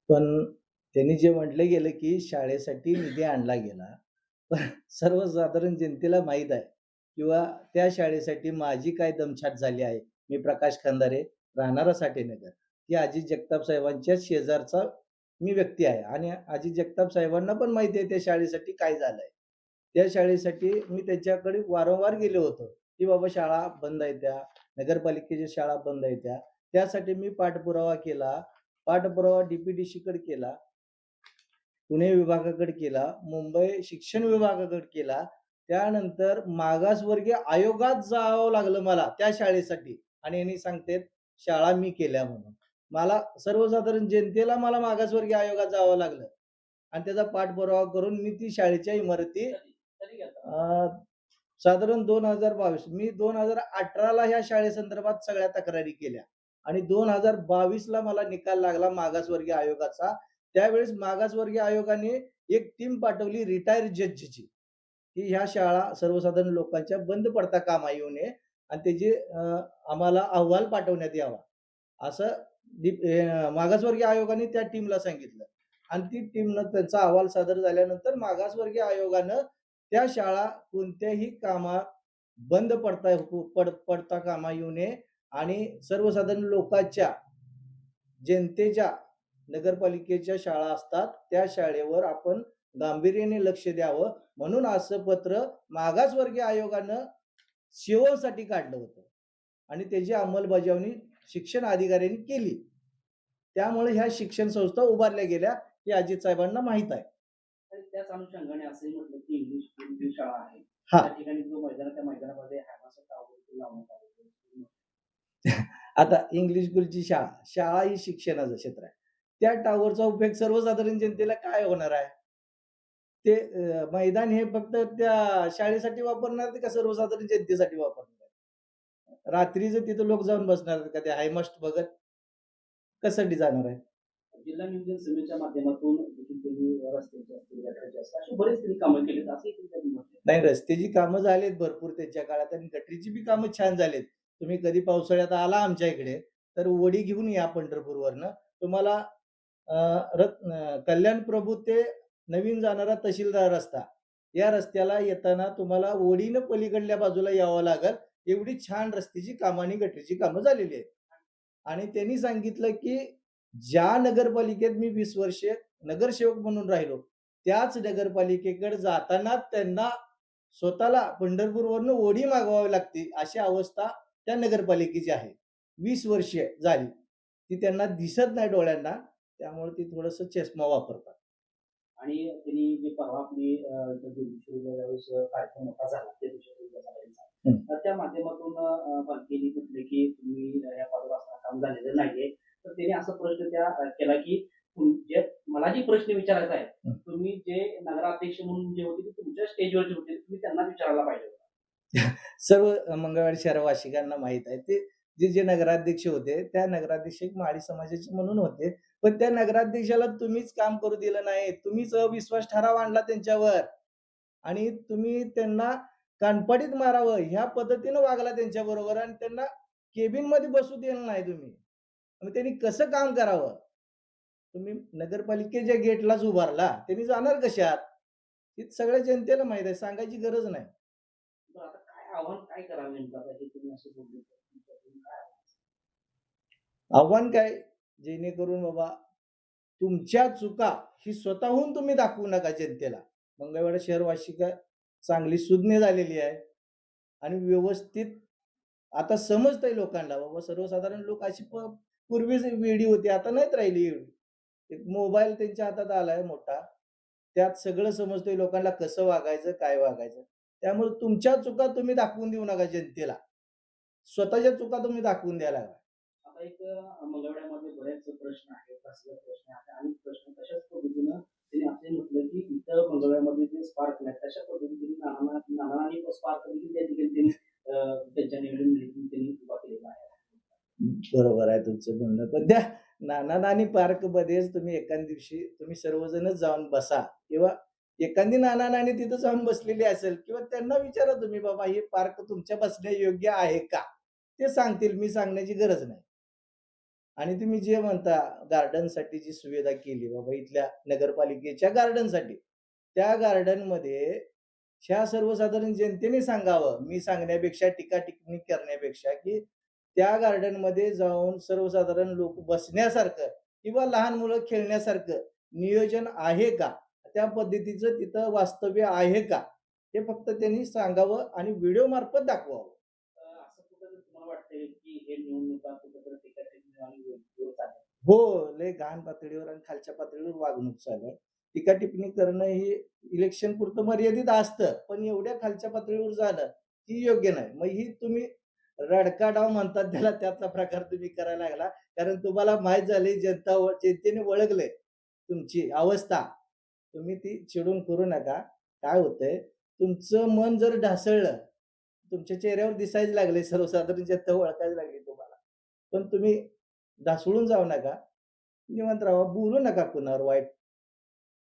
पण त्यांनी जे म्हटलं गेलं, की शाळेसाठी निधी आणला गेला. पण सर्वसाधारण जनतेला माहीत आहे किंवा त्या शाळेसाठी माझी काय दमछाक झाली आहे. मी प्रकाश खंदारे, राहणारा साठेनगर, की अजित जगताप साहेबांच्या शेजारचा मी व्यक्ती आहे आणि अजित जगताप साहेबांना पण माहिती आहे त्या शाळेसाठी काय झालंय. त्या शाळेसाठी मी त्यांच्याकडे वारंवार गेलो होतो, की बाबा शाळा बंद आहे त्या, नगरपालिकेच्या शाळा बंद आहे त्या. त्यासाठी मी पाठपुरावा केला. पाठपुरावा डी-पी-डी-सीकडे केला, पुणे विभागाकडे केला, मुंबई शिक्षण विभागाकडे केला. त्यानंतर मागासवर्गीय आयोगात जावं लागलं मला त्या शाळेसाठी आणि यांनी सांगतेत शाळा मी केल्या म्हणून. मला सर्वसाधारण जनतेला मला मागासवर्गीय आयोगात जावं लागलं आणि त्याचा पाठपुरावा करून मी ती शाळेच्या इमारती अ, साधारण 2022 मी 2018 ला ह्या शाळेसंदर्भात सगळ्या तक्रारी केल्या आणि 2022 ला मला निकाल लागला मागासवर्गीय आयोगाचा. त्यावेळेस मागासवर्गीय आयोगाने एक टीम पाठवली रिटायर्ड जजची, की ह्या शाळा सर्वसाधारण लोकांच्या बंद पडता कामा येऊ नये आणि त्याचे आम्हाला अहवाल पाठवण्यात यावा. असं मागासवर्गीय आयोगाने त्या टीमला सांगितलं आणि ती टीमनं त्यांचा अहवाल सादर झाल्यानंतर मागासवर्गीय आयोगानं त्या शाळा कोणत्याही कामात बंद पडता कामा येऊ नये आणि सर्वसाधारण लोकांच्या, जनतेच्या, नगरपालिकेच्या शाळा असतात, त्या शाळेवर आपण गांभीर्याने लक्ष द्यावं म्हणून असं पत्र मागासवर्गीय आयोगानं सीओसाठी काढलं होतं आणि त्याची अंमलबजावणी शिक्षण अधिकाऱ्यांनी केली. त्यामुळे ह्या शिक्षण संस्था उभारल्या गेल्या हे अजित साहेबांना माहीत आहे. आणि त्याच अनुषंगाने असंही म्हटलं की इंग्लिश स्कूल शाळा आहे. हां. त्या ठिकाणी जो मैदान आहे त्या मैदानामध्ये हॅमाचा टॉवर लावण्यात आलेला आहे. आता इंग्लिश स्कूलची शाळा, शाळा ही शिक्षणाचं क्षेत्र आहे. त्या टॉवरचा उपयोग सर्वसाधारण जनतेला काय होणार आहे? ते मैदान हे फक्त त्या शाळेसाठी वापरणार आहेत का सर्वसाधारण जनतेसाठी वापरणार आहेत? रात्रीचं तिथं लोक जाऊन बसणार आहेत का ते हाय मस्ट बघत? कशासाठी जाणार आहे? जिल्हा नियोजन समितीच्या माध्यमातून देखील त्यांनी रस्त्याचे असतील, गटाराचे असतील, अशी बरेच त्यांनी कामं केलीत असंही त्यांनी म्हटलंय. नाही, रस्त्याची कामं झालीत भरपूर त्यांच्या काळात आणि गटरीची बी कामं छान झालीत. तुम्ही कधी पावसाळ्यात आला आमच्या इकडे, तर होडी घेऊन या पंढरपूरवरनं. तुम्हाला कल्याण प्रभू ते नवीन जाणारा तहसीलदार रस्ता, या रस्त्याला येताना तुम्हाला ओढीनं पलीकडल्या बाजूला यावं लागेल. एवढी छान रस्त्याची कामं आणि गटरीची कामं झालेली आहेत. आणि त्यांनी सांगितलं, की ज्या नगरपालिकेत मी 20 वर्षे नगरसेवक म्हणून राहिलो, त्याच नगरपालिकेकडे जाताना त्यांना स्वतःला पंढरपूरवरनं ओढी मागवावी लागते, अशी अवस्था त्या नगरपालिकेची आहे. 20 वर्षे झाली. ती त्यांना दिसत नाही डोळ्यांना, त्यामुळे ती थोडंसं चष्मा वापरतात. आणि त्यांनी जे परवा आपली ज्यावेळेस कार्यक्रम मोठा झाला त्या दिवशी तर त्या माध्यमातून पालखीने म्हटले की तुम्ही या पदावर असताना काम झालेलं नाहीये. तर त्याने असा प्रश्न त्या केला की जे मला जे प्रश्न विचारायचा आहे, तुम्ही जे नगराध्यक्ष म्हणून जे होते ते तुमच्या स्टेजवरचे होते, तुम्ही त्यांना विचारायला पाहिजे होता. सर्व मंगळवार शहरवासिकांना माहीत आहे. ते जे नगराध्यक्ष होते, त्या नगराध्यक्ष एक माळी समाजाचे म्हणून होते. पण त्या नगराध्यक्षाला तुम्हीच काम करू दिलं नाही. तुम्हीच अविश्वास ठराव आणला त्यांच्यावर आणि तुम्ही त्यांना कानफडीत मारावं ह्या पद्धतीनं वागला त्यांच्याबरोबर आणि त्यांना केबिनमध्ये बसू दिलं नाही तुम्ही. मग त्यांनी कसं काम करावं? तुम्ही नगरपालिकेच्या गेटलाच उभारला. त्यांनी जाणार कशात? हे सगळ्या जनतेला माहीत आहे. सांगायची गरज नाही. तर आता काय आव्हान काय करावं नेमकं आता हे तुम्ही असं बोलले तर तुमच्याकडून काय आव्हान काय? जेणेकरून बाबा तुमच्या चुका ही स्वतःहून तुम्ही दाखवू नका जनतेला. मंगळवेढा शहरवासिका चांगली सुज्ञ झालेली आहे आणि व्यवस्थित आता समजतंय लोकांना बाबा सर्वसाधारण लोक अशी पूर्वीच वेडी होती, आता नाहीत राहिली एवढी. एक मोबाईल त्यांच्या हातात आलाय मोठा. त्यात सगळं समजतंय लोकांना कसं वागायचं, काय वागायचं. त्यामुळे तुमच्या चुका तुम्ही दाखवून देऊ नका जनतेला. स्वतःच्या चुका तुम्ही दाखवून द्यायला हव्या. आता एक मंगळवेढ्यामध्ये बरेच प्रश्न आहेत, राजकीय प्रश्न आहेत आणि प्रश्न तशाच पद्धतीनं त्यांनी असंही म्हटलं की इथं मंगळवेढ्यामध्ये जे स्पार्क नाही तशा पद्धतीने नाना आणि स्पार्क देखील त्या ठिकाणी त्यांनी त्यांच्या निवडून त्यांनी उभा केलेला आहे. बरोबर आहे तुमचं म्हणणं. पण त्या नाना-नानी पार्कमध्येच तुम्ही एखाद दिवशी तुम्ही सर्वजणच जाऊन बसा किंवा एखादी नाना-नानी तिथं जाऊन बसलेली असेल किंवा त्यांना विचारा तुम्ही, "बाबा हे पार्क तुमच्या बसण्यायोग्य आहे का?" ते सांगतील. मी सांगण्याची गरज नाही. आणि तुम्ही जे म्हणता गार्डनसाठी जी सुविधा केली बाबा इथल्या नगरपालिकेच्या गार्डनसाठी, त्या गार्डनमध्ये ह्या सर्वसाधारण जनतेने सांगावं. मी सांगण्यापेक्षा, टीका-टिप्पणी करण्यापेक्षा, की त्या गार्डनमध्ये जाऊन सर्वसाधारण लोक बसण्यासारखं किंवा लहान मुलं खेळण्यासारखं नियोजन आहे का? त्या पद्धतीचं तिथं वास्तव्य आहे का? हे फक्त त्यांनी सांगावं आणि व्हिडिओ मार्फत दाखवावं. असं कुठं तुम्हाला वाटतंय की हे निवडणुका कुठेतरी टीका-टिप्पणी आणि विरोध चालल्या? हो, लय घाण पातळीवर आणि खालच्या पातळीवर वागणूक चालू आहे. टीका-टिप्पणी करणं ही इलेक्शन पुरतं मर्यादित असतं, पण एवढ्या खालच्या पातळीवर जाणं ही योग्य नाही. मग ही तुम्ही रडका डाव म्हणतात त्याला, त्यातला प्रकार तुम्ही करायला लागला. कारण तुम्हाला माहीत झाली जनतेने ओळखलंय तुमची अवस्था. तुम्ही ती चिडून करू नका. काय होतंय, तुमचं मन जर ढासळलं, तुमच्या चेहऱ्यावर दिसायला लागले, सर्वसाधारण जनता ओळखायला लागली तुम्हाला. पण तुम्ही ढासळून जाऊ नका. निवांत राहावा. बोलू नका कुणावर वाईट.